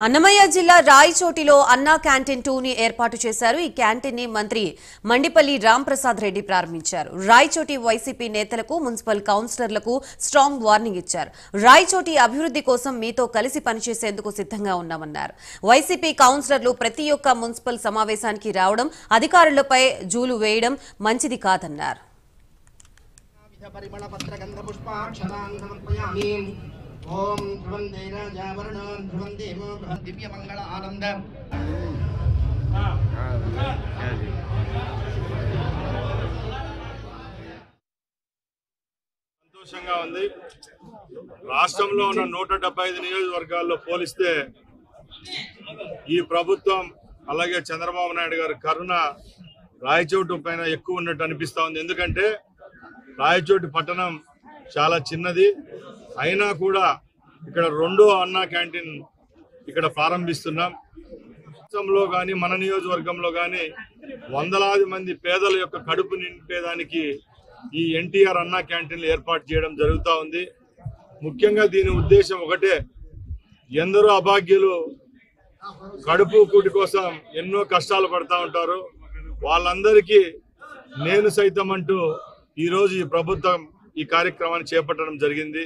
అన్నమయ్య జిల్లా రాయచోటిలో అన్నా క్యాంటీన్ 2 ని ఏర్పాటు చేశారు। ఈ క్యాంటీన్ ని మంత్రి మండిపల్లి రాంప్రసాద్ రెడ్డి ప్రారంభించారు। రాయచోటి వైసీపీ నేతలకు మున్సిపల్ కౌన్సిలర్లకు స్ట్రాంగ్ వార్నింగ్ ఇచ్చారు। రాయచోటి అభివృద్ధి కోసం మీతో కలిసి పనిచేసేందుకు సిద్ధంగా ఉన్నామన్నారు। వైసీపీ కౌన్సిలర్లు ప్రతి ఒక్క మున్సిపల్ సమావేశానికి రావడం, అధికారులపై జూలు వేయడం మంచిది కాదన్నారు। ओम ध्रुवंदे राजावरण ध्रुवंदे दिव्य मंगल आनंद సంతోషంగా ఉంది। రాష్ట్రంలో ఉన్న 175 నియోజకవర్గాల్లో పోలిస్తే ఈ ప్రభుత్వం అలాగే చంద్రబాబు నాయుడు గారి కరుణ రాయచోటి పైన ఎక్కువ ఉన్నట్టు అనిపిస్తా ఉంది। ఎందుకంటే రాయచోటి పట్టణం చాలా చిన్నది, అయినా కూడా ఇక్కడ రెండో అన్నా క్యాంటీన్ ఇక్కడ ప్రారంభిస్తున్నాం। రాష్ట్రంలో కానీ మన నియోజకవర్గంలో కానీ వందలాది మంది పేదల యొక్క కడుపు నింపేదానికి ఈ ఎన్టీఆర్ అన్నా క్యాంటీన్లు ఏర్పాటు చేయడం జరుగుతూ ఉంది। ముఖ్యంగా దీని ఉద్దేశం ఒకటే, ఎందరో అభాగ్యులు కడుపు కూటి కోసం ఎన్నో కష్టాలు పడతా ఉంటారు, వాళ్ళందరికీ నేను సైతం అంటూ ఈరోజు ఈ ప్రభుత్వం ఈ కార్యక్రమాన్ని చేపట్టడం జరిగింది।